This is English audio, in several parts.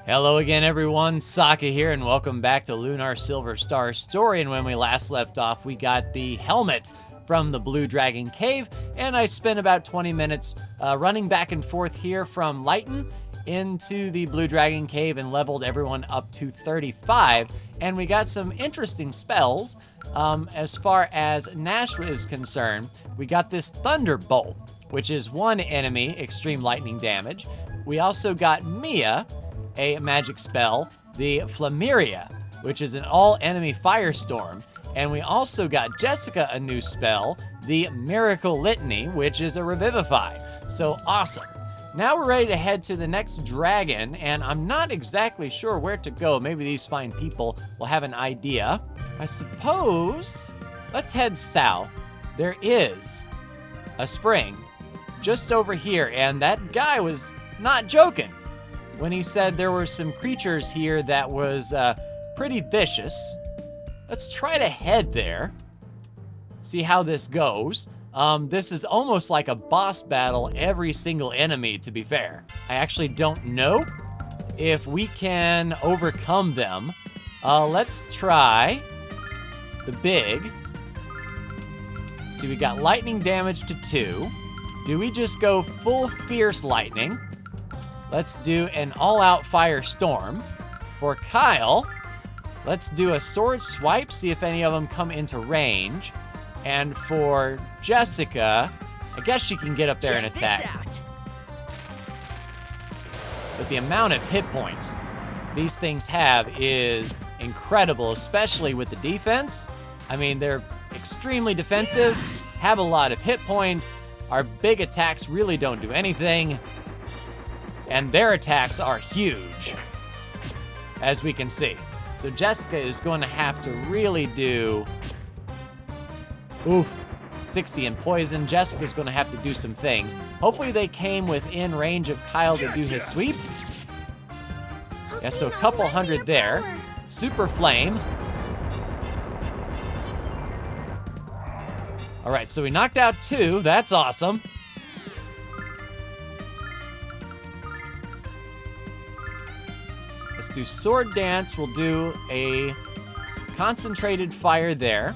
Hello again everyone, Saka here and welcome back to Lunar Silver Star Story. And when we last left off, we got the helmet from the Blue Dragon Cave, and I spent about 20 minutes running back and forth here from Lighton into the Blue Dragon Cave and leveled everyone up to 35. And we got some interesting spells. As far as Nash is concerned, we got this Thunderbolt, which is one enemy extreme lightning damage. We also got Mia, a magic spell, the Flameria, which is an all-enemy firestorm. And we also got Jessica a new spell, the Miracle Litany, which is a revivify. So awesome. Now we're ready to head to the next dragon, and I'm not exactly sure where to go. Maybe these fine people will have an idea. I suppose let's head south. There is a spring just over here, and that guy was not joking when he said there were some creatures here that was pretty vicious. Let's try to head there, see how this goes. This is almost like a boss battle, every single enemy, to be fair. I actually don't know if we can overcome them. Let's try the big. See, we got lightning damage to 2. Do we just go full fierce lightning? Let's do an all-out firestorm. For Kyle, let's do a sword swipe, see if any of them come into range. And for Jessica, I guess she can get up there and attack. But the amount of hit points these things have is incredible, especially with the defense. I mean, they're extremely defensive, have a lot of hit points. Our big attacks really don't do anything. And their attacks are huge, as we can see. So Jessica is going to have to really do, 60 in poison. Jessica's going to have to do some things. Hopefully they came within range of Kyle to do his sweep. Yeah, so a couple hundred there. Super Flame. All right, so we knocked out 2. That's awesome. Let's do Sword Dance. We'll do a concentrated fire there.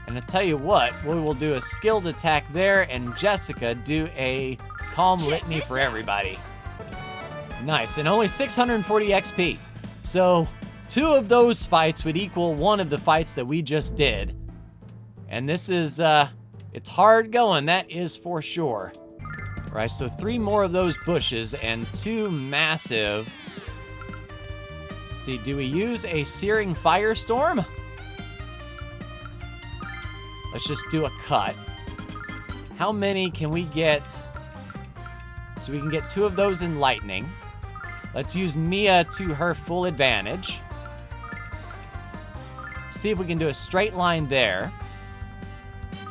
And I tell you what, we will do a skilled attack there, and Jessica do a calm litany for everybody. Nice, and only 640 XP. So 2 of those fights would equal 1 of the fights that we just did. And this is, it's hard going, that is for sure. All right, so 3 more of those bushes and 2 massive. Let's see, do we use a Searing Firestorm? Let's just do a cut. How many can we get? So we can get 2 of those in lightning. Let's use Mia to her full advantage. See if we can do a straight line there.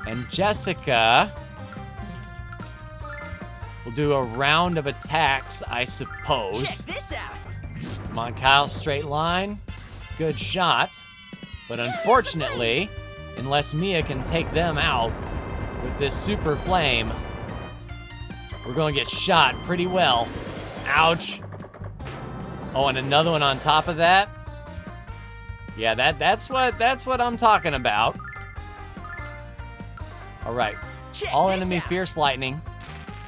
And Jessica will do a round of attacks, I suppose. Check this out. Come on, Kyle, straight line. Good shot. But unfortunately, unless Mia can take them out with this super flame, we're going to get shot pretty well. Ouch. Oh, and another one on top of that. Yeah, that's what I'm talking about. All right, all enemy fierce lightning.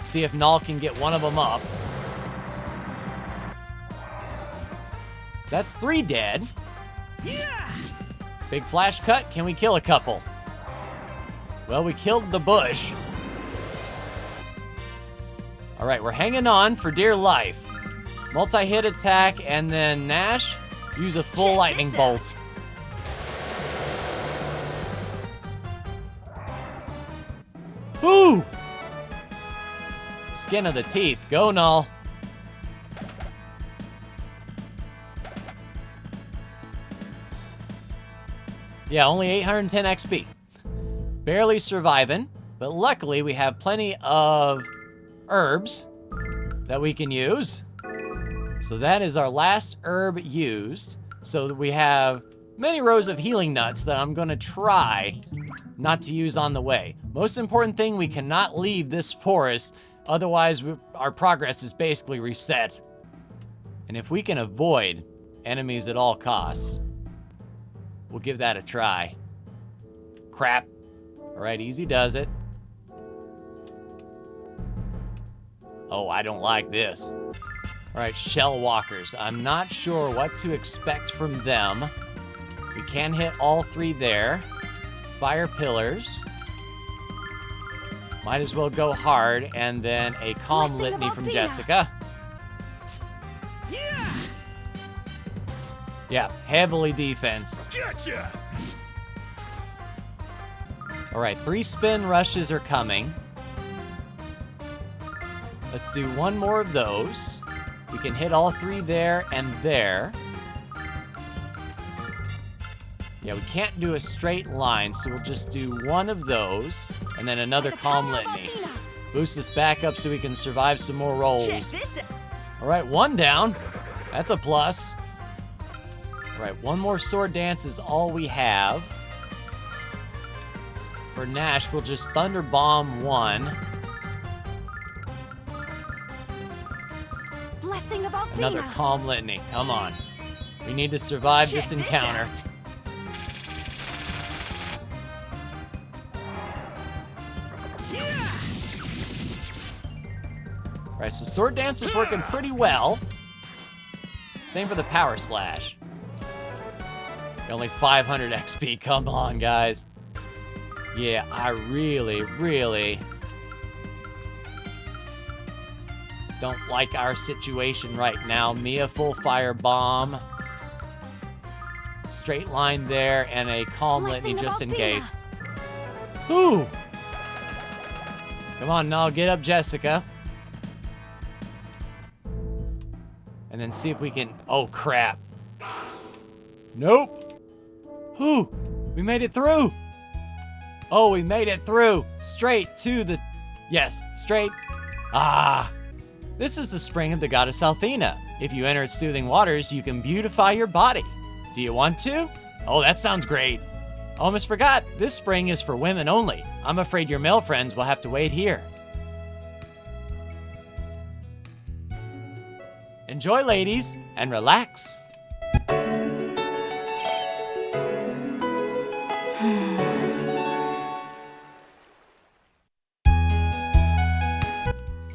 See if Null can get one of them up. That's 3 dead. Yeah. Big flash cut, can we kill a couple? Well, we killed the bush. All right, we're hanging on for dear life. Multi-hit attack, and then Nash, use a full lightning bolt. Woo! Skin of the teeth, go Null. Yeah, only 810 XP. Barely surviving, but luckily we have plenty of herbs that we can use. So that is our last herb used. So we have many rows of healing nuts that I'm gonna try not to use on the way. Most important thing, we cannot leave this forest, otherwise our progress is basically reset. And if we can avoid enemies at all costs, we'll give that a try. Crap. All right, easy does it. Oh, I don't like this. All right, shell walkers. I'm not sure what to expect from them. We can hit all three there. Fire pillars. Might as well go hard, and then a calm litany from Jessica. Yeah, heavily defense. Gotcha. All right, 3 spin rushes are coming. Let's do one more of those. We can hit all 3 there and there. Yeah, we can't do a straight line, so we'll just do one of those, and then another calm litany. Boost us back up so we can survive some more rolls. All right, 1 down. That's a plus. All right, 1 more sword dance is all we have. For Nash, we'll just Thunder Bomb 1. Blessing of Althea. Another calm litany. Come on. We need to survive this encounter. All right, so Sword Dance is working pretty well. Same for the Power Slash. Only 500 XP. Come on, guys. Yeah, I really don't like our situation right now. Mia full fire bomb. Straight line there and a calm litany just in case. Whew. Come on, now get up, Jessica. And then see if we can, oh crap. Nope. Whew, we made it through. Oh, we made it through. Straight to the, yes, straight. Ah. This is the spring of the goddess Althea. If you enter its soothing waters, you can beautify your body. Do you want to? Oh, that sounds great. Almost forgot, this spring is for women only. I'm afraid your male friends will have to wait here. Enjoy, ladies, and relax.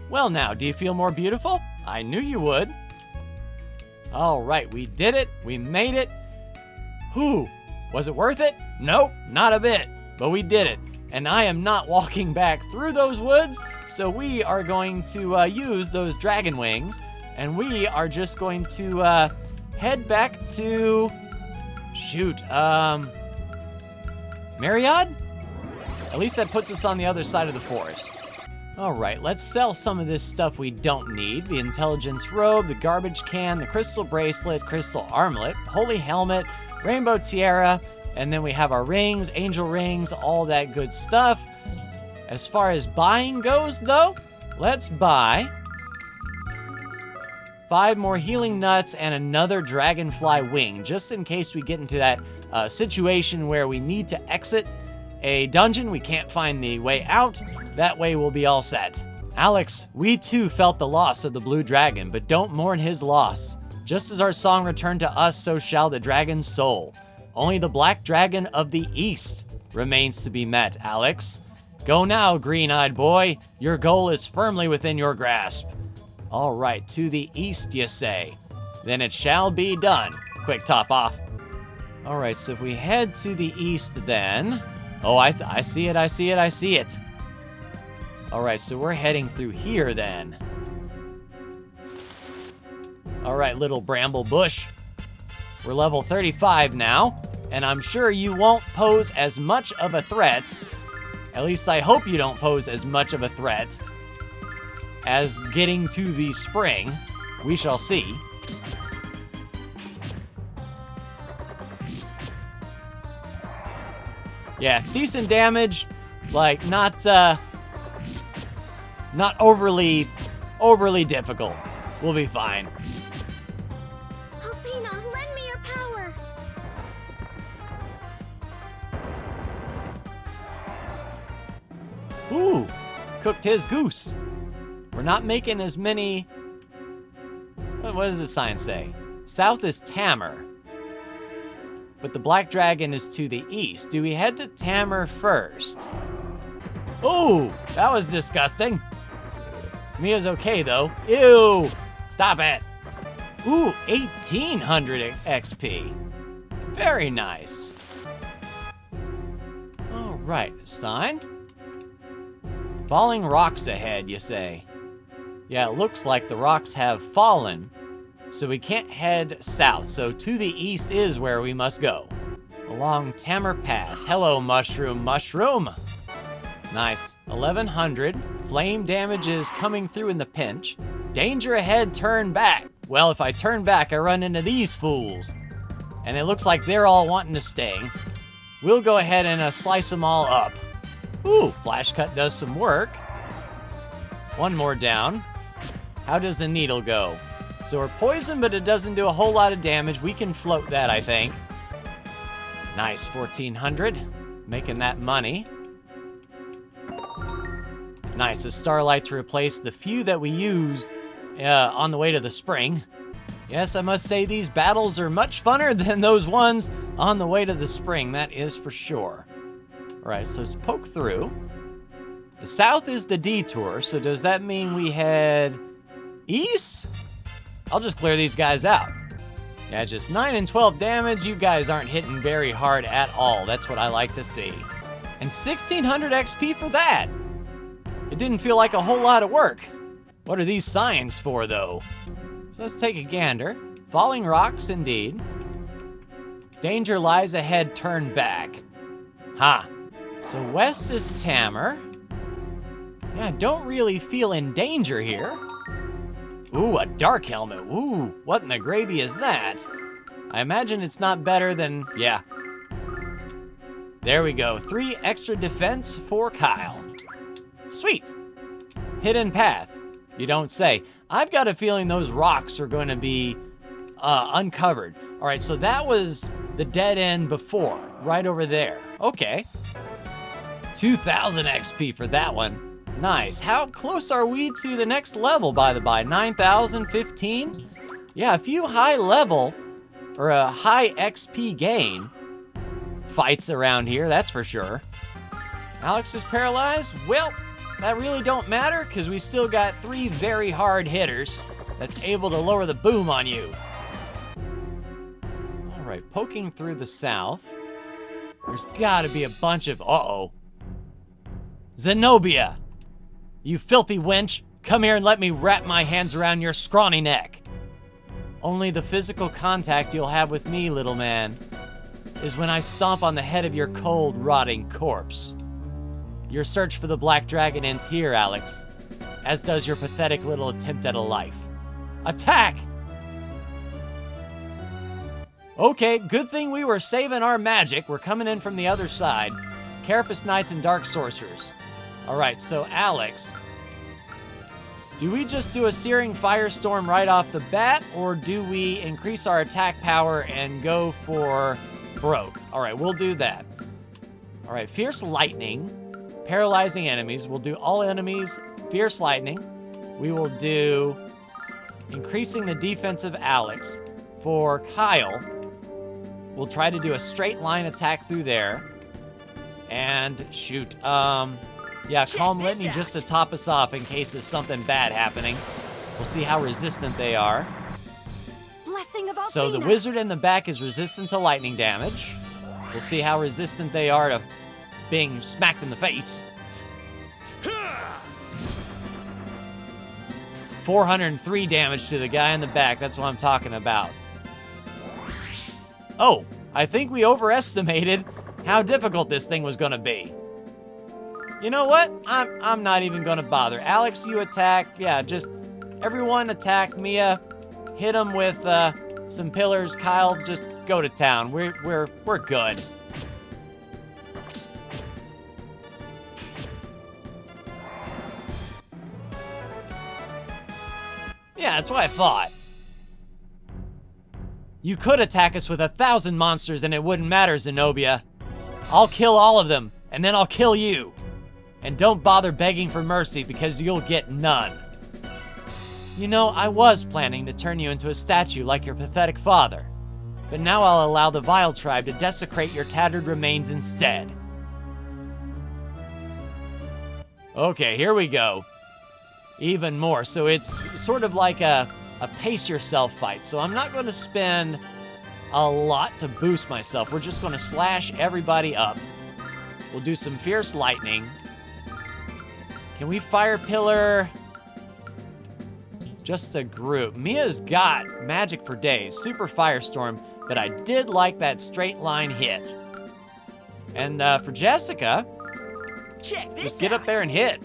Well now, do you feel more beautiful? I knew you would. All right, we did it. We made it. Whew. Was it worth it? Nope, not a bit. But we did it. And I am not walking back through those woods, so we are going to use those dragon wings, and we are just going to head back to, shoot, MacLeod? At least that puts us on the other side of the forest. All right, let's sell some of this stuff we don't need. The intelligence robe, the garbage can, the crystal bracelet, crystal armlet, holy helmet, rainbow tiara, and then we have our rings, angel rings, all that good stuff. As far as buying goes though, let's buy 5 more healing nuts and another dragonfly wing, just in case we get into that situation where we need to exit a dungeon, we can't find the way out. That way we'll be all set. Alex, we too felt the loss of the blue dragon, but don't mourn his loss. Just as our song returned to us, so shall the dragon's soul. Only the black dragon of the east remains to be met, Alex. Go now, green-eyed boy. Your goal is firmly within your grasp. All right, to the east, you say. Then it shall be done. Quick top off. All right, so if we head to the east then. Oh, I see it, I see it, I see it. All right, so we're heading through here then. All right, little bramble bush. We're level 35 now, and I'm sure you won't pose as much of a threat. At least I hope you don't pose as much of a threat as getting to the spring. We shall see. Yeah, decent damage, like not overly difficult. We'll be fine. Althea, lend me your power. Ooh, cooked his goose. We're not making as many. what does the sign say? South is Tamar. But the Black Dragon is to the east. Do we head to Tamar first? Ooh, that was disgusting. Mia's okay though. Ew, stop it. Ooh, 1800 XP. Very nice. All right, sign. Falling rocks ahead, you say? Yeah, it looks like the rocks have fallen, so we can't head south. So to the east is where we must go. Along Tamar Pass. Hello, mushroom. Nice. 1100. Flame damage is coming through in the pinch. Danger ahead, turn back. Well, if I turn back, I run into these fools. And it looks like they're all wanting to stay. We'll go ahead and slice them all up. Ooh, flash cut does some work. One more down. How does the needle go? So we're poisoned, but it doesn't do a whole lot of damage. We can float that, I think. Nice, 1400. Making that money. Nice, a starlight to replace the few that we used on the way to the spring. Yes, I must say these battles are much funner than those ones on the way to the spring, that is for sure. All right, so let's poke through. The south is the detour, so does that mean we head east? I'll just clear these guys out. Yeah, just 9 and 12 damage. You guys aren't hitting very hard at all. That's what I like to see. And 1600 XP for that. It didn't feel like a whole lot of work. What are these signs for, though? So let's take a gander. Falling rocks, indeed. Danger lies ahead, turn back. Ha. So west is Tamar. Yeah, I don't really feel in danger here. Ooh, a dark helmet. Ooh, what in the gravy is that? I imagine it's not better than, yeah. There we go, 3 extra defense for Kyle. Sweet. Hidden path. You don't say. I've got a feeling those rocks are going to be uncovered. All right, so that was the dead end before, right over there. Okay. 2000 XP for that one. Nice. How close are we to the next level, by the by? 9,015? Yeah, a few high level, or a high XP gain fights around here, that's for sure. Alex is paralyzed? Well, that really don't matter, because we still got 3 very hard hitters that's able to lower the boom on you. All right, poking through the south. There's gotta be a bunch of, uh-oh. Zenobia! You filthy wench, come here and let me wrap my hands around your scrawny neck. Only the physical contact you'll have with me, little man, is when I stomp on the head of your cold, rotting corpse. Your search for the Black Dragon ends here, Alex, as does your pathetic little attempt at a life. Attack! Okay, good thing we were saving our magic. We're coming in from the other side. Carapace Knights and Dark Sorcerers. All right, so Alex, do we just do a Searing Firestorm right off the bat, or do we increase our attack power and go for Broke? All right, we'll do that. All right, Fierce Lightning, paralyzing enemies. We'll do all enemies, Fierce Lightning. We will do increasing the defense of Alex. For Kyle, we'll try to do a straight line attack through there. And shoot, yeah, Calm Litany just to top us off in case there's something bad happening. We'll see how resistant they are. Blessing of So the wizard in the back is resistant to lightning damage. We'll see how resistant they are to being smacked in the face. 403 damage to the guy in the back. That's what I'm talking about. Oh, I think we overestimated how difficult this thing was going to be. You know what? I'm not even going to bother. Alex, you attack. Yeah, just everyone attack. Mia, hit him with some pillars. Kyle, just go to town. We're good. Yeah, that's what I thought. You could attack us with 1,000 monsters and it wouldn't matter, Zenobia. I'll kill all of them, and then I'll kill you. And don't bother begging for mercy because you'll get none. You know, I was planning to turn you into a statue like your pathetic father. But now I'll allow the Vile tribe to desecrate your tattered remains instead. Okay, here we go. Even more. So it's sort of like a pace yourself fight. So I'm not going to spend a lot to boost myself. We're just going to slash everybody up. We'll do some fierce lightning. Can we fire pillar? Just a group. Mia's got magic for days, super firestorm, but I did like that straight line hit. And for Jessica, Check this just get up there and hit.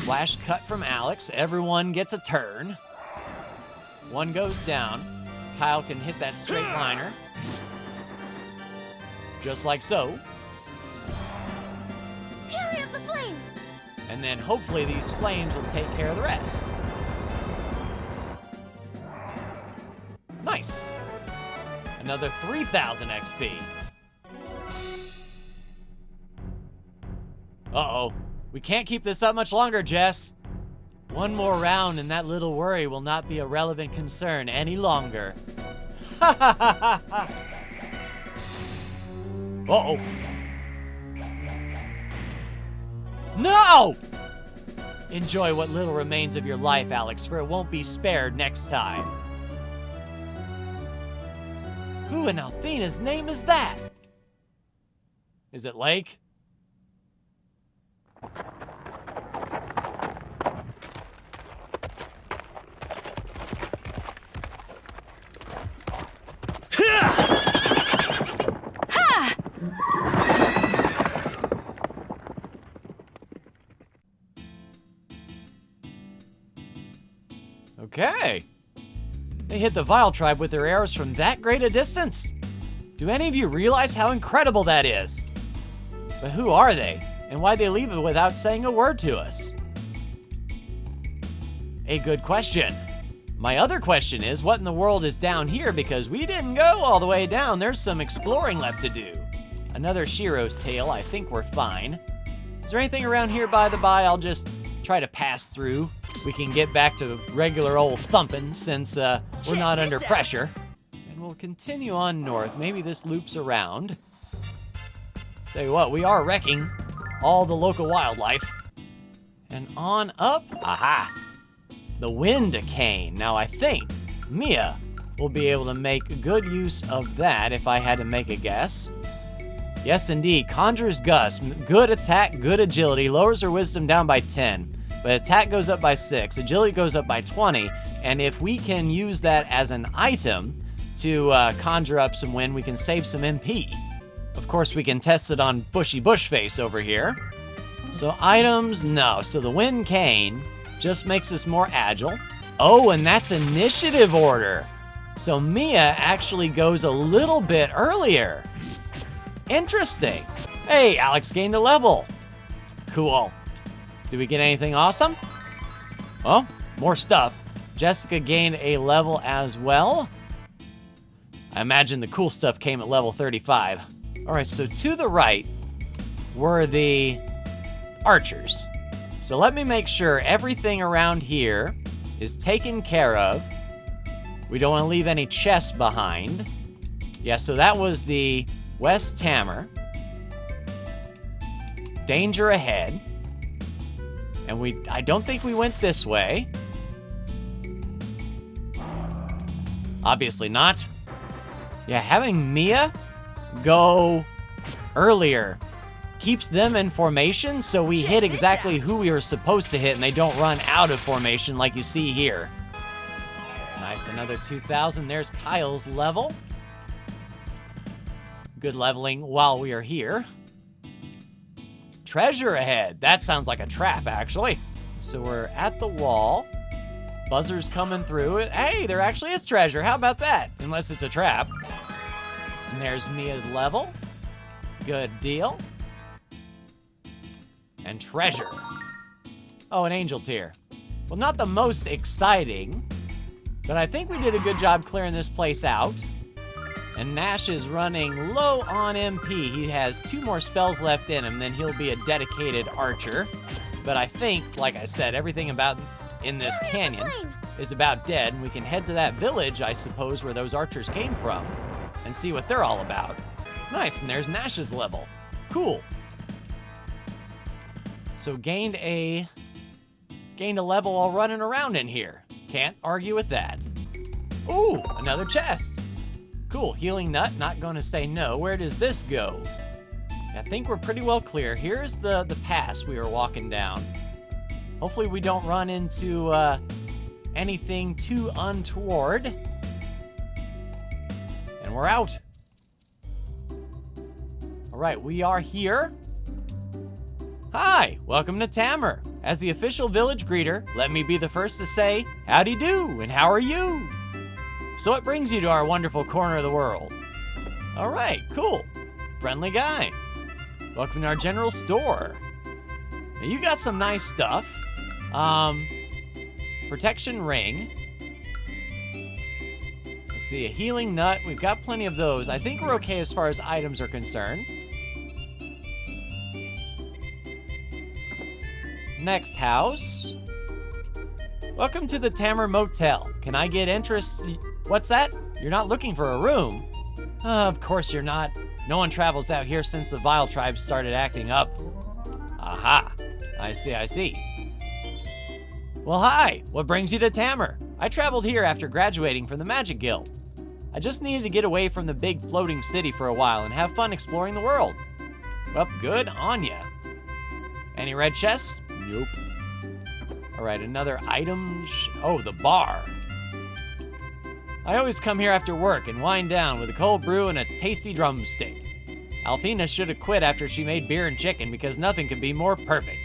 Flash cut from Alex. Everyone gets a turn. One goes down. Kyle can hit that straight liner. Just like so. Fury of the flame. And then hopefully these flames will take care of the rest. Nice. Another 3,000 XP. Uh-oh. We can't keep this up much longer, Jess. One more round and that little worry will not be a relevant concern any longer. Ha ha ha ha ha. Uh-oh. No! Enjoy what little remains of your life, Alex, for it won't be spared next time. Who in Althena's name is that? Is it Lake? Okay. They hit the Vile tribe with their arrows from that great a distance. Do any of you realize how incredible that is? But who are they, and why'd they leave it without saying a word to us? A good question. My other question is, what in the world is down here? Because we didn't go all the way down. There's some exploring left to do. Another Shiro's tale. I think we're fine. Is there anything around here by the by? I'll just try to pass through. We can get back to regular old thumping since we're not under pressure. And we'll continue on north. Maybe this loops around. Tell you what, we are wrecking all the local wildlife. And on up. Aha! The wind cane. Now I think Mia will be able to make good use of that if I had to make a guess. Yes, indeed. Conjurer's Gust. Good attack, good agility. Lowers her wisdom down by 10. But attack goes up by 6. Agility goes up by 20. And if we can use that as an item to conjure up some wind, we can save some MP. Of course, we can test it on Bushy Bushface over here. So items, no. So the wind cane just makes us more agile. Oh, and that's initiative order. So Mia actually goes a little bit earlier. Interesting. Hey, Alex gained a level. Cool. Did we get anything awesome? Oh, more stuff. Jessica gained a level as well. I imagine the cool stuff came at level 35. All right, so to the right were the archers. So let me make sure everything around here is taken care of. We don't want to leave any chests behind. Yeah, so that was the West Tamar. Danger ahead. And I don't think we went this way. Obviously not. Yeah, having Mia go earlier keeps them in formation, so we hit exactly who we were supposed to hit, and they don't run out of formation like you see here. Nice, another 2,000. There's Kyle's level. Good leveling while we are here. Treasure ahead. That sounds like a trap, actually. So we're at the wall. Buzzer's coming through. Hey, there actually is treasure. How about that? Unless it's a trap. And there's Mia's level. Good deal. And treasure. Oh, an angel tier. Well, not the most exciting, but I think we did a good job clearing this place out. And Nash is running low on MP. He has 2 more spells left in him, then he'll be a dedicated archer. But I think, like I said, everything about in this canyon is about dead, and we can head to that village, I suppose, where those archers came from, and see what they're all about. Nice, and there's Nash's level. Cool. So gained a level while running around in here. Can't argue with that. Ooh, another chest. Cool, healing nut, not gonna say no. Where does this go? I think we're pretty well clear. Here's the pass we were walking down. Hopefully we don't run into anything too untoward. And we're out. All right, we are here. Hi, welcome to Tamer. As the official village greeter, let me be the first to say, howdy do, and how are you? So what brings you to our wonderful corner of the world? All right, cool. Friendly guy. Welcome to our general store. Now you got some nice stuff. Protection ring. Let's see, a healing nut. We've got plenty of those. I think we're okay as far as items are concerned. Next house. Welcome to the Tamer Motel. Can I get interest? What's that? You're not looking for a room? Of course you're not. No one travels out here since the Vile tribe started acting up. Aha. I see. Well, hi. What brings you to Tamer? I traveled here after graduating from the Magic Guild. I just needed to get away from the big floating city for a while and have fun exploring the world. Well, good on ya. Any red chests? Nope. All right, another item. Oh, the bar. I always come here after work and wind down with a cold brew and a tasty drumstick. Althena should have quit after she made beer and chicken because nothing could be more perfect.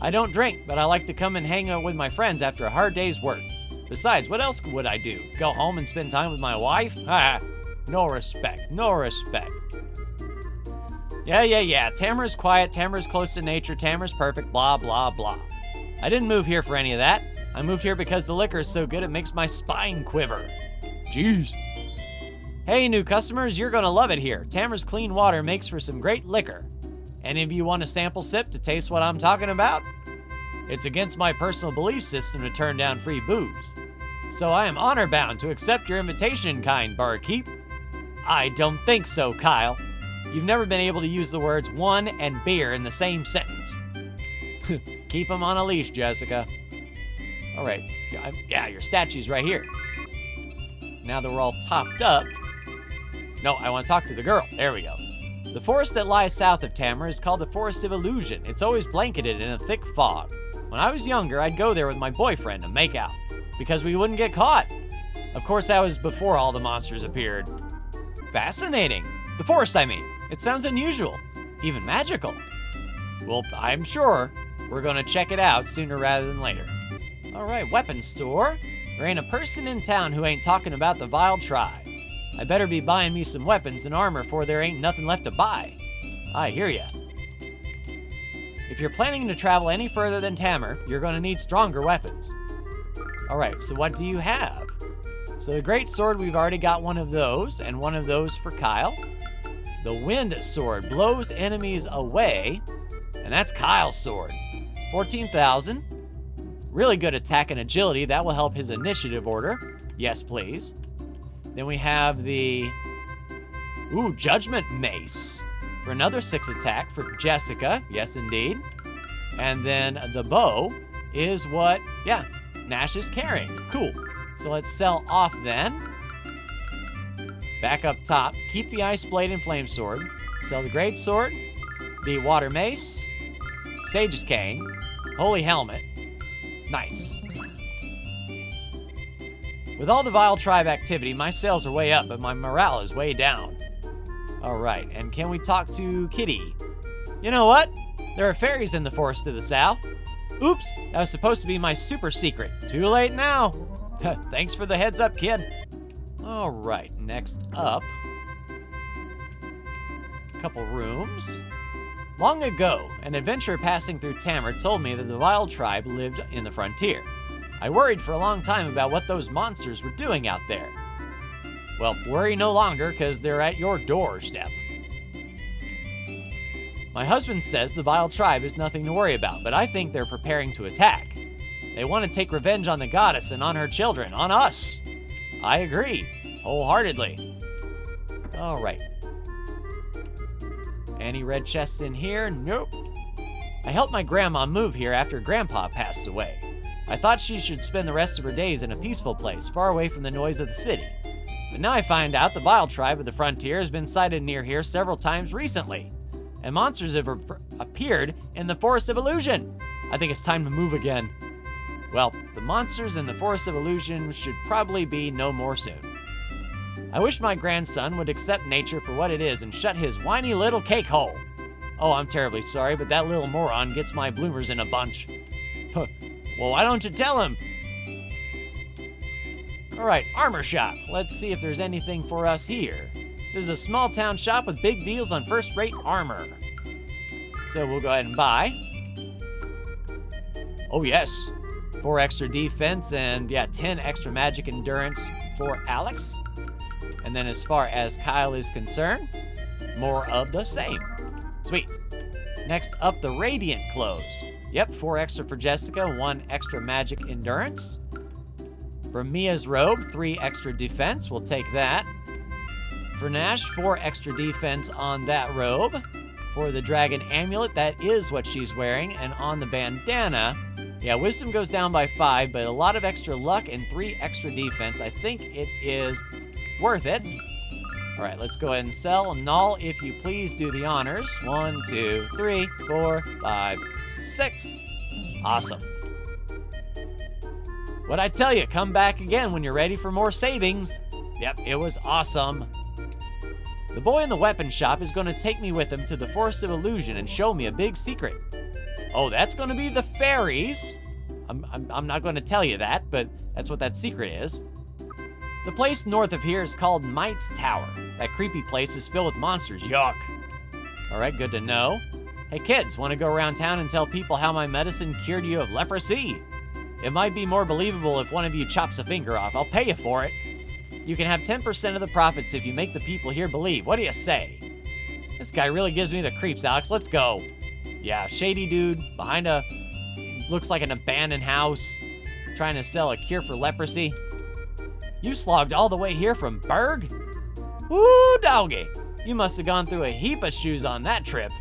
I don't drink, but I like to come and hang out with my friends after a hard day's work. Besides, what else would I do? Go home and spend time with my wife? Ha! No respect, no respect. Yeah. Tamer's quiet, Tamer's close to nature, Tamer's perfect, blah, blah, blah. I didn't move here for any of that. I moved here because the liquor is so good it makes my spine quiver. Jeez. Hey, new customers, you're gonna love it here. Tamer's clean water makes for some great liquor. Any of you want a sample sip to taste what I'm talking about? It's against my personal belief system to turn down free booze. So I am honor bound to accept your invitation, kind barkeep. I don't think so, Kyle. You've never been able to use the words one and beer in the same sentence. Keep them on a leash, Jessica. All right, yeah, your statue's right here. Now that we're all topped up, no, I want to talk to the girl. There we go. The forest that lies south of Tamer is called the Forest of Illusion. It's always blanketed in a thick fog. When I was younger, I'd go there with my boyfriend to make out, because we wouldn't get caught. Of course, that was before all the monsters appeared. Fascinating. The forest, I mean. It sounds unusual, even magical. Well, I'm sure we're gonna check it out sooner rather than later. All right, weapons store. There ain't a person in town who ain't talking about the Vile tribe. I better be buying me some weapons and armor for there ain't nothing left to buy. I hear ya. If you're planning to travel any further than Tamer, you're gonna need stronger weapons. All right, so what do you have? So the great sword, we've already got one of those, and one of those for Kyle. The wind sword blows enemies away, and that's Kyle's sword. 14,000. Really good attack and agility. That will help his initiative order. Yes, please. Then we have the Judgment Mace for another 6 attack for Jessica. Yes, indeed. And then the bow is what, Nash is carrying. Cool. So let's sell off then. Back up top, keep the Ice Blade and Flame Sword. Sell the Great Sword, the Water Mace, Sage's Cane, Holy Helmet. Nice. With all the Vile tribe activity, my sales are way up, but my morale is way down. All right, and can we talk to Kitty? You know what? There are fairies in the forest to the south. Oops, that was supposed to be my super secret. Too late now. Thanks for the heads up, kid. All right, next up. A couple rooms. Long ago, an adventurer passing through Tamer told me that the Vile tribe lived in the frontier. I worried for a long time about what those monsters were doing out there. Well, worry no longer, because they're at your doorstep. My husband says the Vile Tribe is nothing to worry about, but I think they're preparing to attack. They want to take revenge on the goddess and on her children, on us. I agree, wholeheartedly. All right. Any red chests in here? Nope. I helped my grandma move here after Grandpa passed away. I thought she should spend the rest of her days in a peaceful place, far away from the noise of the city. But now I find out the Vile Tribe of the Frontier has been sighted near here several times recently. And monsters have appeared in the Forest of Illusion. I think it's time to move again. Well, the monsters in the Forest of Illusion should probably be no more soon. I wish my grandson would accept nature for what it is and shut his whiny little cake hole. Oh, I'm terribly sorry, but that little moron gets my bloomers in a bunch. Well, why don't you tell him? All right, armor shop. Let's see if there's anything for us here. This is a small town shop with big deals on first-rate armor. So we'll go ahead and buy. Oh yes, 4 extra defense and 10 extra magic endurance for Alex. And then as far as Kyle is concerned, more of the same. Sweet. Next up, the Radiant clothes. Yep, 4 extra for Jessica, 1 extra magic endurance. For Mia's robe, 3 extra defense, we'll take that. For Nash, 4 extra defense on that robe. For the dragon amulet, that is what she's wearing. And on the bandana, wisdom goes down by 5, but a lot of extra luck and 3 extra defense. I think it is worth it. All right, let's go ahead and sell. Null, if you please do the honors. 1, 2, 3, 4, 5, 6. Awesome. What'd I tell you? Come back again when you're ready for more savings. Yep, it was awesome. The boy in the weapon shop is going to take me with him to the Forest of Illusion and show me a big secret. Oh, that's going to be the fairies. I'm not going to tell you that, but that's what that secret is. The place north of here is called Might's Tower. That creepy place is filled with monsters. Yuck. All right, good to know. Hey kids, want to go around town and tell people how my medicine cured you of leprosy? It might be more believable if one of you chops a finger off. I'll pay you for it. You can have 10% of the profits if you make the people here believe. What do you say? This guy really gives me the creeps, Alex. Let's go. Yeah, shady dude behind looks like an abandoned house, trying to sell a cure for leprosy. You slogged all the way here from Berg? Woo, doggy. You must have gone through a heap of shoes on that trip.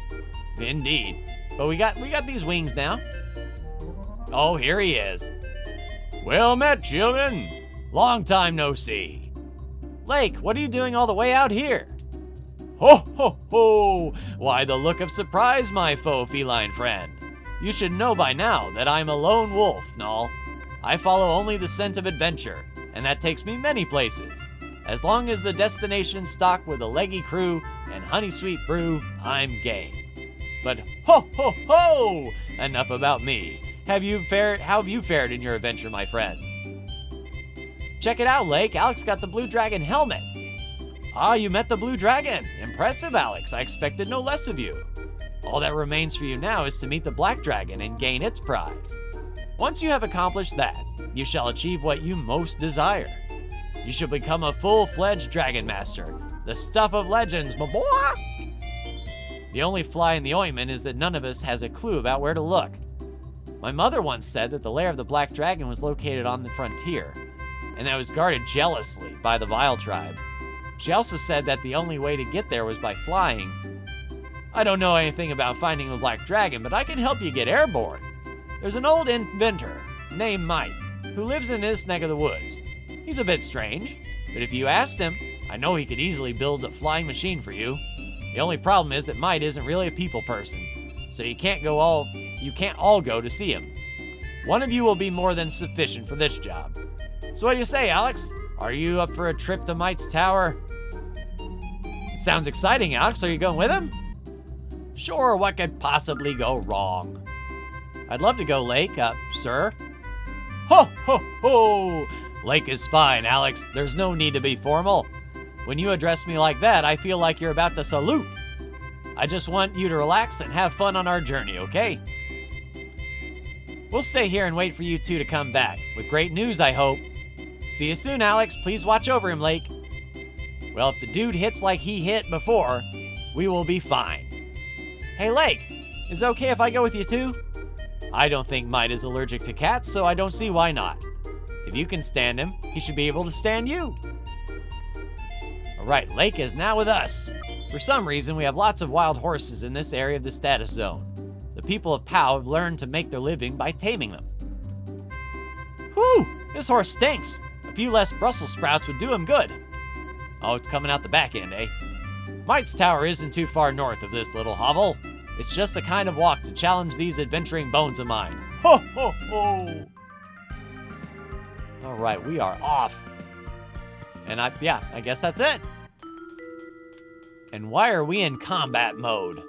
Indeed. But we got these wings now. Oh, here he is. Well met, children. Long time no see. Lake, what are you doing all the way out here? Ho, ho, ho! Why the look of surprise, my faux feline friend? You should know by now that I'm a lone wolf, Null. I follow only the scent of adventure, and that takes me many places. As long as the destination's stocked with a leggy crew and honey sweet brew, I'm game. But ho, ho, ho! Enough about me. How have you fared in your adventure, my friends? Check it out, Lake. Alex got the Blue Dragon helmet. Ah, you met the Blue Dragon. Impressive, Alex. I expected no less of you. All that remains for you now is to meet the Black Dragon and gain its prize. Once you have accomplished that, you shall achieve what you most desire. You shall become a full-fledged Dragon Master, the stuff of legends, my boy. The only fly in the ointment is that none of us has a clue about where to look. My mother once said that the lair of the Black Dragon was located on the frontier, and that it was guarded jealously by the Vile Tribe. She also said that the only way to get there was by flying. I don't know anything about finding the Black Dragon, but I can help you get airborne. There's an old inventor named Might who lives in this neck of the woods. He's a bit strange, but if you asked him, I know he could easily build a flying machine for you. The only problem is that Might isn't really a people person, so you can't all go to see him. One of you will be more than sufficient for this job. So what do you say, Alex? Are you up for a trip to Might's Tower? It sounds exciting, Alex. Are you going with him? Sure, what could possibly go wrong? I'd love to go, Lake, sir. Ho, ho, ho! Lake is fine, Alex. There's no need to be formal. When you address me like that, I feel like you're about to salute. I just want you to relax and have fun on our journey, okay? We'll stay here and wait for you two to come back. With great news, I hope. See you soon, Alex. Please watch over him, Lake. Well, if the dude hits like he hit before, we will be fine. Hey, Lake, is it okay if I go with you too? I don't think Might is allergic to cats, so I don't see why not. If you can stand him, he should be able to stand you. All right, Lake is now with us. For some reason, we have lots of wild horses in this area of the status zone. The people of POW have learned to make their living by taming them. Whew, this horse stinks. A few less Brussels sprouts would do him good. Oh, it's coming out the back end, eh? Might's tower isn't too far north of this little hovel. It's just the kind of walk to challenge these adventuring bones of mine. Ho, ho, ho! All right, we are off. And I guess that's it. And why are we in combat mode?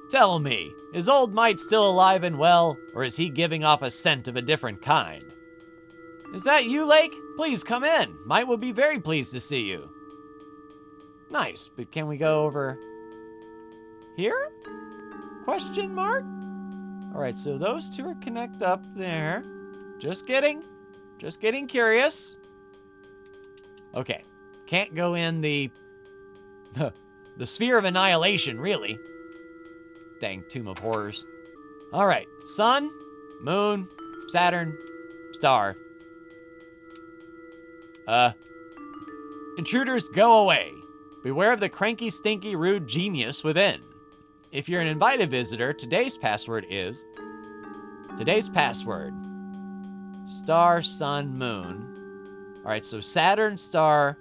Tell me, is old Might still alive and well, or is he giving off a scent of a different kind? Is that you, Lake? Please come in. Might will be very pleased to see you. Nice, but can we go over here? Question mark? All right, so those two are connect up there. Just getting curious. Okay, can't go in the sphere of annihilation, really. Dang tomb of horrors. All right, sun, moon, Saturn, star. Intruders, go away. Beware of the cranky, stinky, rude genius within. If you're an invited visitor, today's password is star, sun, moon. All right, so Saturn, star,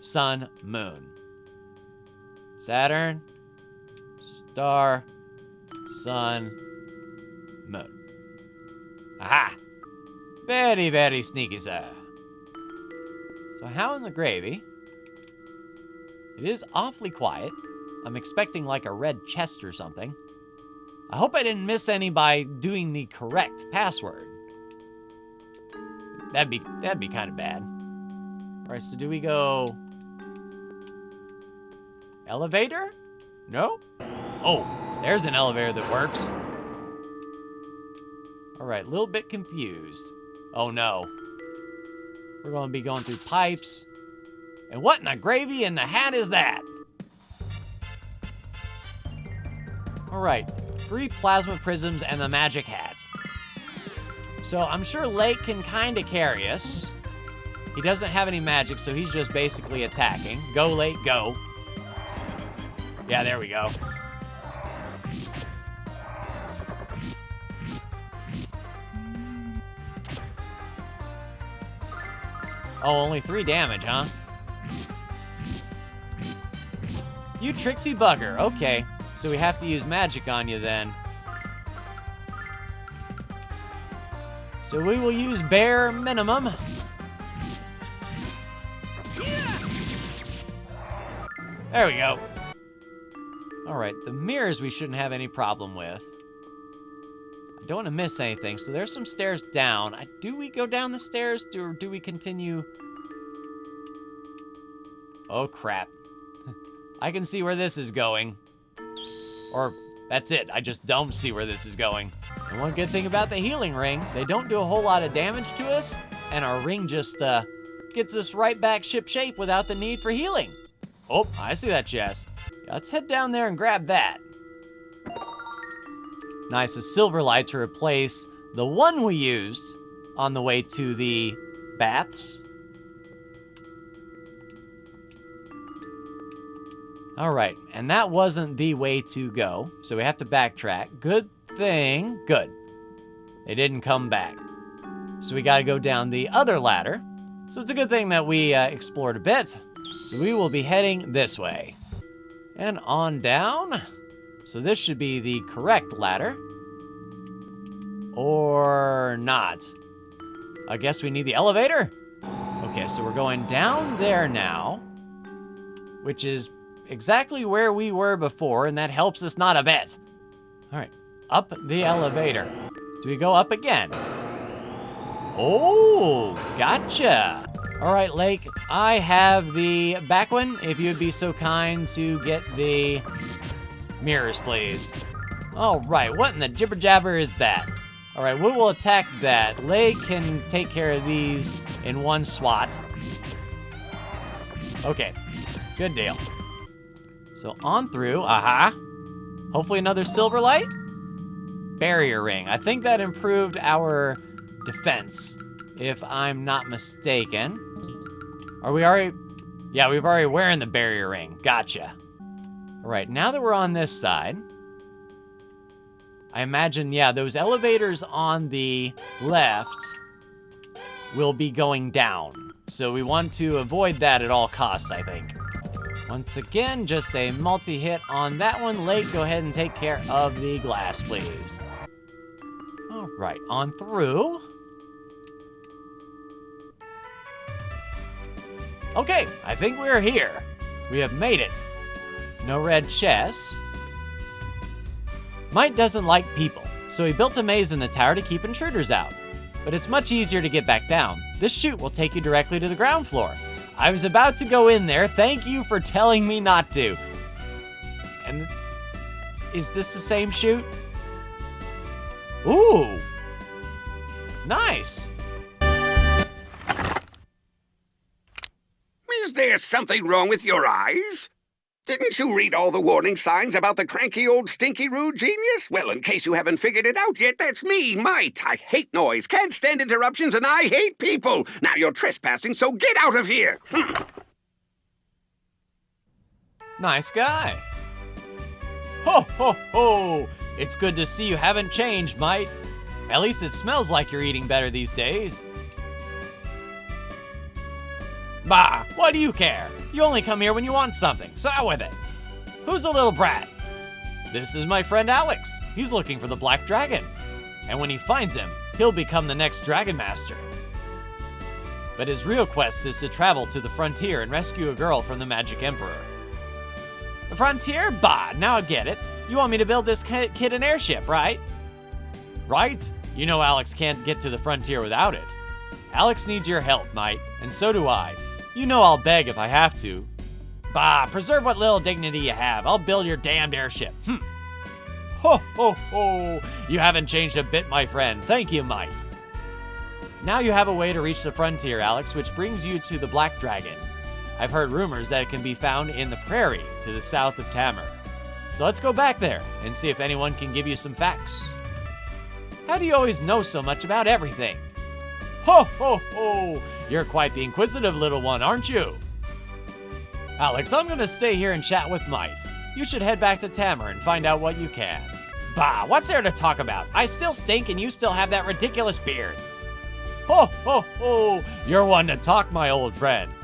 sun, moon. Saturn, star, sun, moon. Aha! Very, very sneaky, sir. So how in the gravy? It is awfully quiet. I'm expecting like a red chest or something. I hope I didn't miss any by doing the correct password. That'd be kind of bad. All right, so do we go elevator? No? Oh, there's an elevator that works. All right, a little bit confused. Oh no. We're going to be going through pipes. And what in the gravy in the hat is that? All right, 3 plasma prisms and the magic hat. So I'm sure Lake can kind of carry us. He doesn't have any magic, so he's just basically attacking. Go, Lake, go. Yeah, there we go. Oh, only 3 damage, huh? You tricksy bugger. Okay, so we have to use magic on you then. So we will use bare minimum. There we go. All right, the mirrors we shouldn't have any problem with. I don't want to miss anything, so there's some stairs down. Do we go down the stairs, or do we continue? Oh, crap. I can see where this is going. Or, that's it, I just don't see where this is going. And one good thing about the healing ring, they don't do a whole lot of damage to us, and our ring just gets us right back ship-shape without the need for healing. Oh, I see that chest. Yeah, let's head down there and grab that. Nice, a silver light to replace the one we used on the way to the baths. All right, and that wasn't the way to go, so we have to backtrack. Good thing, good. They didn't come back. So we gotta go down the other ladder. So it's a good thing that we explored a bit. So we will be heading this way. And on down. So this should be the correct ladder. Or not. I guess we need the elevator? Okay, so we're going down there now. Which is exactly where we were before, and that helps us not a bit. All right, up the elevator. Do we go up again? Oh, gotcha. All right, Lake, I have the back one. If you'd be so kind to get the mirrors, please. All right, what in the jibber jabber is that? All right, we will attack that. Lake can take care of these in one swat. Okay, good deal. So on through, aha. Hopefully another silver light. Barrier ring. I think that improved our defense, if I'm not mistaken. Are we already? Yeah, we've already wearing the barrier ring. Gotcha. All right, now that we're on this side, I imagine, yeah, those elevators on the left will be going down. So we want to avoid that at all costs, I think. Once again, just a multi-hit on that one. Late, go ahead and take care of the glass, please. All right, on through. Okay, I think we're here. We have made it. No red chests. Mike doesn't like people, so he built a maze in the tower to keep intruders out. But it's much easier to get back down. This chute will take you directly to the ground floor. I was about to go in there. Thank you for telling me not to. And is this the same chute? Ooh. Nice. Is there something wrong with your eyes? Didn't you read all the warning signs about the cranky old stinky rude genius? Well, in case you haven't figured it out yet, that's me, Mite. I hate noise, can't stand interruptions, and I hate people. Now you're trespassing, so get out of here. Nice guy. Ho, ho, ho. It's good to see you haven't changed, Mite. At least it smells like you're eating better these days. Bah, what do you care? You only come here when you want something, so out with it. Who's the little brat? This is my friend Alex. He's looking for the Black Dragon. And when he finds him, he'll become the next Dragon Master. But his real quest is to travel to the frontier and rescue a girl from the Magic Emperor. The frontier? Bah, now I get it. You want me to build this kid an airship, right? Right? You know Alex can't get to the frontier without it. Alex needs your help, Mite, and so do I. You know I'll beg if I have to. Bah, preserve what little dignity you have. I'll build your damned airship. Ho, ho, ho. You haven't changed a bit, my friend. Thank you, Mite. Now you have a way to reach the frontier, Alex, which brings you to the Black Dragon. I've heard rumors that it can be found in the prairie to the south of Tamar. So let's go back there and see if anyone can give you some facts. How do you always know so much about everything? Ho, ho, ho! You're quite the inquisitive little one, aren't you? Alex, I'm gonna stay here and chat with Mite. You should head back to Tamar and find out what you can. Bah, what's there to talk about? I still stink and you still have that ridiculous beard. Ho, ho, ho! You're one to talk, my old friend.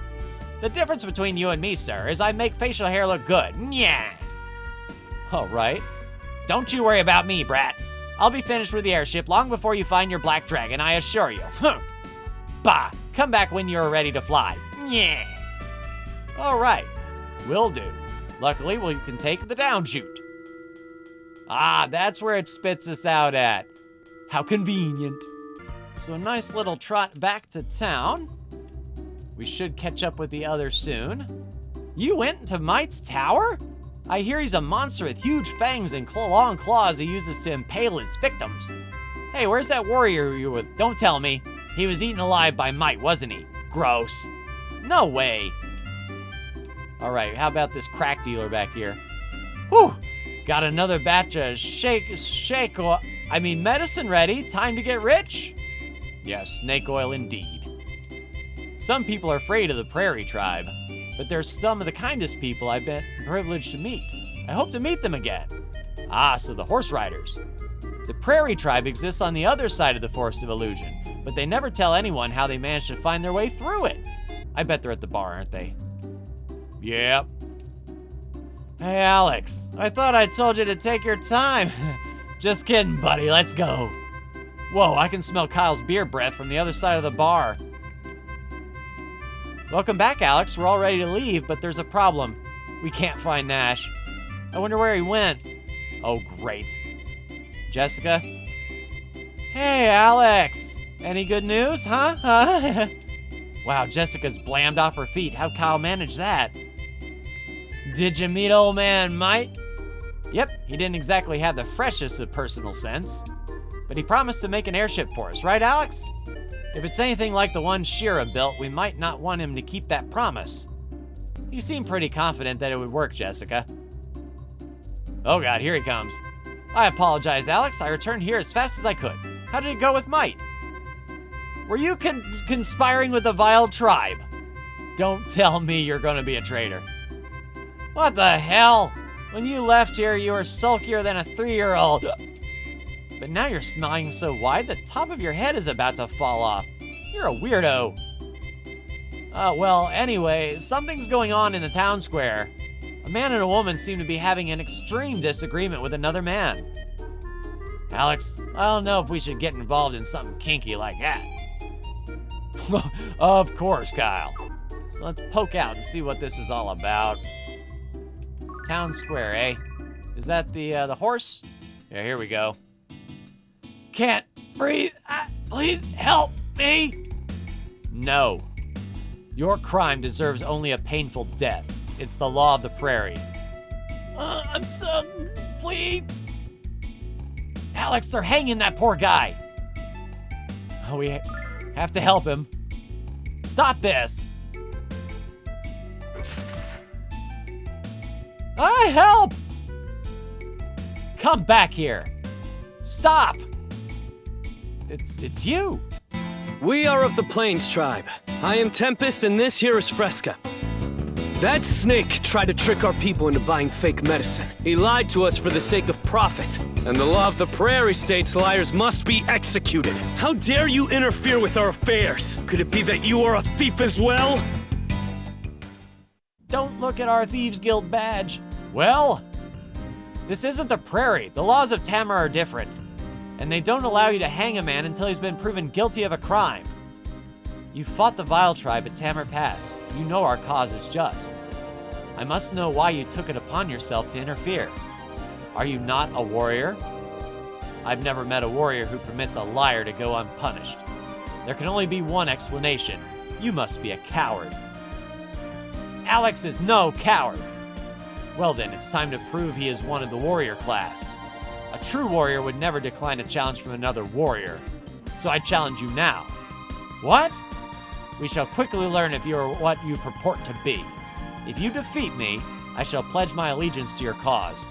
The difference between you and me, sir, is I make facial hair look good. Yeah. All right. Don't you worry about me, brat. I'll be finished with the airship long before you find your Black Dragon, I assure you. Bah, come back when you're ready to fly. Yeah. All right, will do. Luckily, we can take the down chute. Ah, that's where it spits us out at. How convenient. So a nice little trot back to town. We should catch up with the others soon. You went into Mite's tower? I hear he's a monster with huge fangs and long claws he uses to impale his victims. Hey, where's that warrior you were with? Don't tell me. He was eaten alive by Mite, wasn't he? Gross. No way. All right, how about this crack dealer back here? Whew, got another batch of medicine ready. Time to get rich? Yes, snake oil indeed. Some people are afraid of the prairie tribe, but they're some of the kindest people I've been privileged to meet. I hope to meet them again. Ah, so the horse riders. The prairie tribe exists on the other side of the Forest of Illusion, but they never tell anyone how they managed to find their way through it. I bet they're at the bar, aren't they? Yep. Hey, Alex, I thought I told you to take your time. Just kidding, buddy, let's go. Whoa, I can smell Kyle's beer breath from the other side of the bar. Welcome back, Alex. We're all ready to leave, but there's a problem. We can't find Nash. I wonder where he went. Oh, great. Jessica? Hey, Alex. Any good news, huh? Wow, Jessica's blammed off her feet. How'd Kyle manage that? Did you meet old man Mite? Yep, he didn't exactly have the freshest of personal sense. But he promised to make an airship for us, right, Alex? If it's anything like the one Shira built, we might not want him to keep that promise. You seem pretty confident that it would work, Jessica. Oh God, here he comes. I apologize, Alex. I returned here as fast as I could. How did it go with Might? Were you conspiring with the vile tribe? Don't tell me you're gonna be a traitor. What the hell? When you left here, you were sulkier than a 3-year-old. But now you're smiling so wide, the top of your head is about to fall off. You're a weirdo. Well, anyway, something's going on in the town square. A man and a woman seem to be having an extreme disagreement with another man. Alex, I don't know if we should get involved in something kinky like that. Of course, Kyle. So let's poke out and see what this is all about. Town square, eh? Is that the horse? Yeah, here we go. Can't breathe. Please help me. No. Your crime deserves only a painful death. It's the law of the prairie. I'm so... Please. Alex, they're hanging that poor guy. Oh, we have to help him. Stop this. Help! Come back here. Stop. It's you. We are of the Plains tribe. I am Tempest, and this here is Fresca. That snake tried to trick our people into buying fake medicine. He lied to us for the sake of profit. And the law of the prairie states liars must be executed. How dare you interfere with our affairs? Could it be that you are a thief as well? Don't look at our Thieves Guild badge. Well, this isn't the prairie. The laws of Tamar are different. And they don't allow you to hang a man until he's been proven guilty of a crime. You fought the Vile tribe at Tamar Pass. You know our cause is just. I must know why you took it upon yourself to interfere. Are you not a warrior? I've never met a warrior who permits a liar to go unpunished. There can only be one explanation. You must be a coward. Alex is no coward. Well then, it's time to prove he is one of the warrior class. A true warrior would never decline a challenge from another warrior. So I challenge you now. What? We shall quickly learn if you are what you purport to be. If you defeat me, I shall pledge my allegiance to your cause.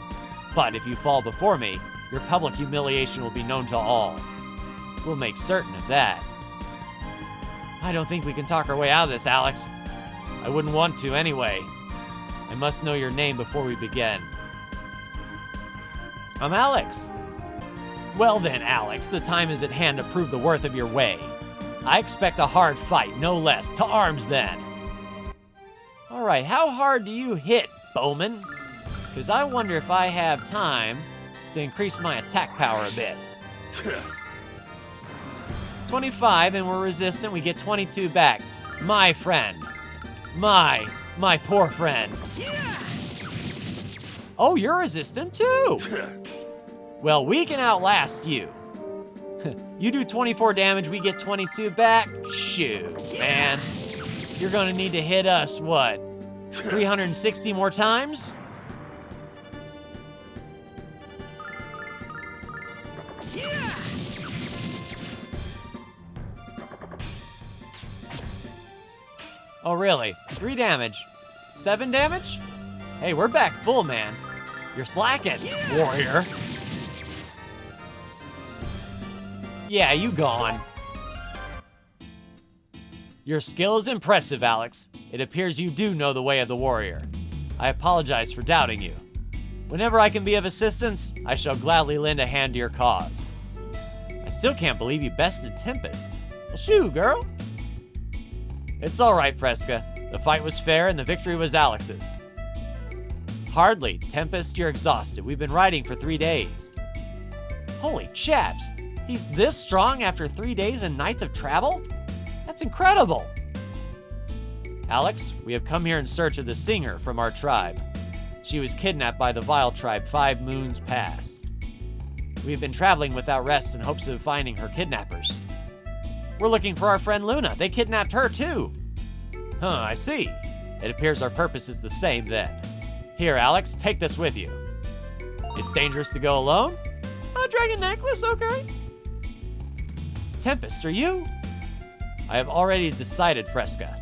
But if you fall before me, your public humiliation will be known to all. We'll make certain of that. I don't think we can talk our way out of this, Alex. I wouldn't want to anyway. I must know your name before we begin. I'm Alex. Well then, Alex, the time is at hand to prove the worth of your way. I expect a hard fight, no less. To arms, then. All right, how hard do you hit, Bowman? Because I wonder if I have time to increase my attack power a bit. 25, and we're resistant. We get 22 back. My friend. My poor friend. Oh, you're resistant too. Well, we can outlast you. You do 24 damage, we get 22 back. Shoot, man. You're gonna need to hit us, what, 360 more times? Oh, really? 3 damage. 7 damage? Hey, we're back full, man. You're slacking, warrior. Yeah, you gone. Your skill is impressive, Alex. It appears you do know the way of the warrior. I apologize for doubting you. Whenever I can be of assistance, I shall gladly lend a hand to your cause. I still can't believe you bested Tempest. Well, shoo, girl. It's all right, Fresca. The fight was fair and the victory was Alex's. Hardly. Tempest, you're exhausted. We've been riding for 3 days. Holy chaps. He's this strong after 3 days and nights of travel? That's incredible. Alex, we have come here in search of the singer from our tribe. She was kidnapped by the Vile tribe 5 moons past. We have been traveling without rest in hopes of finding her kidnappers. We're looking for our friend Luna. They kidnapped her too. Huh, I see. It appears our purpose is the same then. Here, Alex, take this with you. It's dangerous to go alone? A dragon necklace, okay. Tempest, are you? I have already decided, Fresca.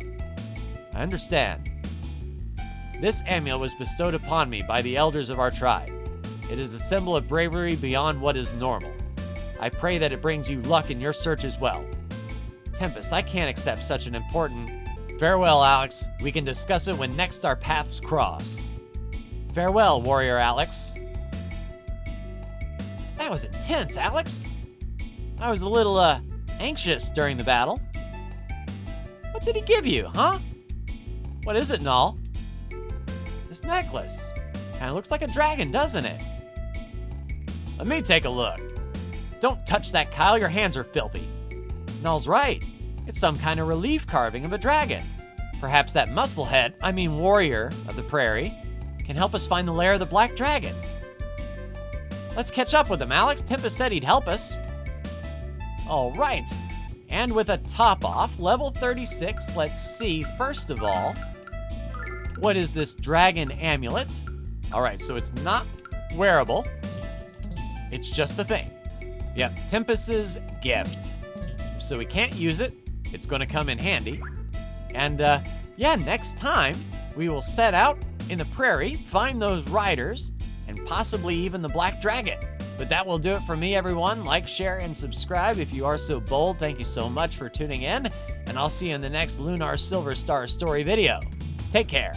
I understand. This amulet was bestowed upon me by the elders of our tribe. It is a symbol of bravery beyond what is normal. I pray that it brings you luck in your search as well. Tempest, I can't accept such an important... Farewell, Alex. We can discuss it when next our paths cross. Farewell, Warrior Alex. That was intense, Alex. I was a little, anxious during the battle. What did he give you, huh? What is it, Null? This necklace. Kinda looks like a dragon, doesn't it? Let me take a look. Don't touch that, Kyle. Your hands are filthy. Null's right. It's some kind of relief carving of a dragon. Perhaps that warrior of the prairie, can help us find the lair of the black dragon. Let's catch up with him, Alex. Tempest said he'd help us. All right. And with a top off, level 36, let's see, first of all, what is this dragon amulet? All right, so it's not wearable. It's just a thing. Yep, Tempest's gift. So we can't use it. It's gonna come in handy. And yeah, next time we will set out in the prairie, find those riders, and possibly even the black dragon. But that will do it for me, everyone. Like, share, and subscribe if you are so bold. Thank you so much for tuning in, and I'll see you in the next Lunar Silver Star story video. Take care.